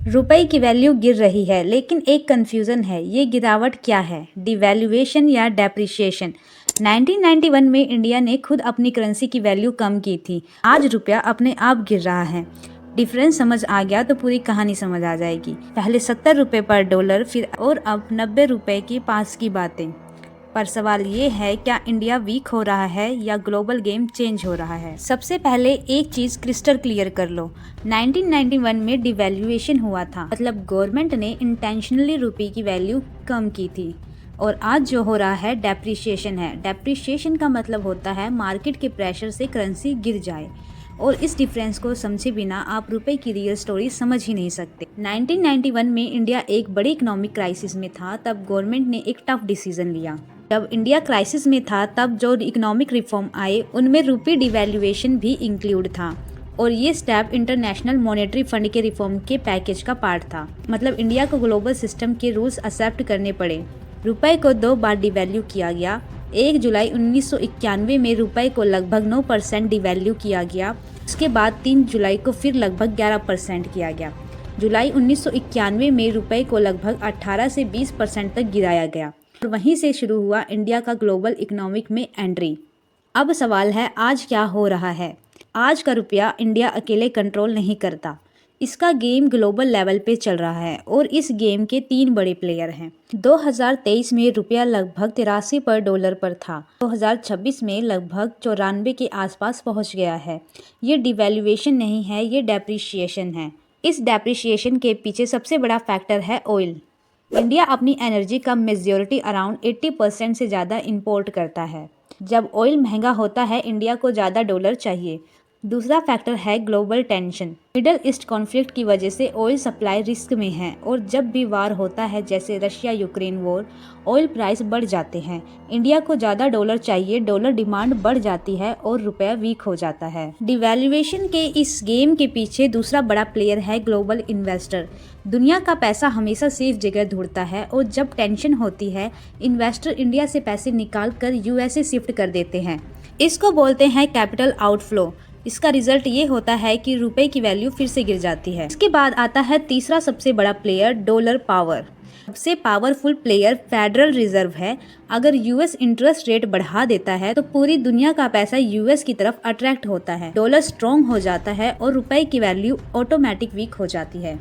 रुपए की वैल्यू गिर रही है, लेकिन एक कंफ्यूजन है, ये गिरावट क्या है, डिवैल्यूएशन या डेप्रिसिएशन। 1991 में इंडिया ने खुद अपनी करेंसी की वैल्यू कम की थी। आज रुपया अपने आप गिर रहा है। डिफरेंस समझ आ गया तो पूरी कहानी समझ आ जाएगी। पहले 70 रुपये पर डॉलर, फिर और अब 90 रुपये के पास की बातें। पर सवाल ये है, क्या इंडिया वीक हो रहा है या ग्लोबल गेम चेंज हो रहा है? सबसे पहले एक चीज क्रिस्टल क्लियर कर लो। 1991 में डिवैल्यूएशन हुआ था, मतलब गवर्नमेंट ने इंटेंशनली रुपये की वैल्यू कम की थी। और आज जो हो रहा है डेप्रिसिएशन है। डेप्रिसिएशन का मतलब होता है मार्केट के प्रेशर से करेंसी गिर जाए। और इस डिफरेंस को समझे बिना आप रुपए की रियल स्टोरी समझ ही नहीं सकते। 1991 में इंडिया एक बड़ी इकोनॉमिक क्राइसिस में था, तब गवर्नमेंट ने एक टफ डिसीजन लिया। जब इंडिया क्राइसिस में था, तब जो इकोनॉमिक रिफॉर्म आए उनमें रुपये डिवैल्यूएशन भी इंक्लूड था। और ये स्टेप इंटरनेशनल मॉनेटरी फंड के रिफॉर्म के पैकेज का पार्ट था। मतलब इंडिया को ग्लोबल सिस्टम के रूल्स एक्सेप्ट करने पड़े। रुपए को 2 बार डिवैल्यू किया गया। 1 जुलाई 1991 में रुपए को लगभग 9% डिवैल्यू किया गया। उसके बाद 3 जुलाई को फिर लगभग 11% किया गया। जुलाई 1991 में रुपए को लगभग 18 से 20% तक गिराया गया। और वहीं से शुरू हुआ इंडिया का ग्लोबल इकोनॉमिक में एंट्री। अब सवाल है, आज क्या हो रहा है? आज का रुपया इंडिया अकेले कंट्रोल नहीं करता। इसका गेम ग्लोबल लेवल पे चल रहा है और इस गेम के 3 बड़े प्लेयर हैं। 2023 में रुपया लगभग 83 पर डॉलर पर था। 2026 में लगभग 94 के आसपास पहुंच गया है। ये डिवैल्यूएशन नहीं है, ये डेप्रिसिएशन है। इस डेप्रिसिएशन के पीछे सबसे बड़ा फैक्टर है ऑयल। इंडिया अपनी एनर्जी का मेजॉरिटी अराउंड 80% से ज़्यादा इंपोर्ट करता है। जब ऑयल महंगा होता है, इंडिया को ज़्यादा डॉलर चाहिए। दूसरा फैक्टर है global tension. Middle east conflict की वजह से ऑयल सप्लाई रिस्क में है और जब भी वार होता है, जैसे Russia Ukraine war, oil price बढ़ जाते हैं। इंडिया को ज़्यादा डॉलर चाहिए, डॉलर डिमांड बढ़ जाती है और रुपया वीक हो जाता है। डिवैल्यूएशन के इस गेम के पीछे दूसरा बड़ा प्लेयर है ग्लोबल इन्वेस्टर। दुनिया का पैसा हमेशा सेफ जगह ढूंढता है और जब टेंशन होती है, इन्वेस्टर इंडिया से पैसे निकाल कर यूएसए शिफ्ट कर देते हैं। इसको बोलते हैं कैपिटल आउटफ्लो। इसका रिजल्ट ये होता है कि रुपए की वैल्यू फिर से गिर जाती है। इसके बाद आता है तीसरा सबसे बड़ा प्लेयर, डॉलर पावर। सबसे पावरफुल प्लेयर फेडरल रिजर्व है। अगर यूएस इंटरेस्ट रेट बढ़ा देता है तो पूरी दुनिया का पैसा यूएस की तरफ अट्रैक्ट होता है, डॉलर स्ट्रॉन्ग हो जाता है और रुपए की वैल्यू ऑटोमेटिक वीक हो जाती है।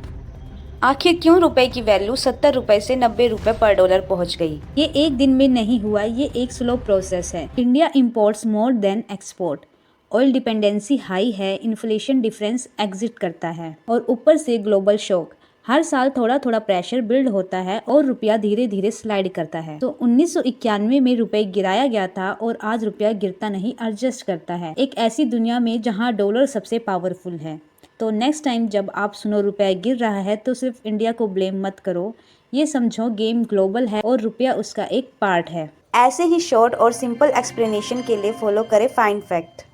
आखिर क्यों रुपए की वैल्यू 70 रुपए से 90 रुपए पर डॉलर पहुंच गई? ये एक दिन में नहीं हुआ, ये एक स्लो प्रोसेस है। India imports more than export. Oil dependency high है, इन्फ्लेशन डिफरेंस एग्जिट करता है और ऊपर से ग्लोबल शॉक। हर साल थोड़ा थोड़ा प्रेशर बिल्ड होता है और रुपया धीरे धीरे स्लाइड करता है। तो 1991 में रुपये गिराया गया था और आज रुपया गिरता नहीं, एडजस्ट करता है। एक ऐसी दुनिया में जहां डॉलर सबसे पावरफुल है। तो नेक्स्ट टाइम जब आप सुनो रुपया गिर रहा है तो सिर्फ इंडिया को ब्लेम मत करो। ये समझो गेम ग्लोबल है और रुपया उसका एक पार्ट है। ऐसे ही शॉर्ट और सिंपल एक्सप्लेनेशन के लिए फॉलो करें फाइंड फैक्ट।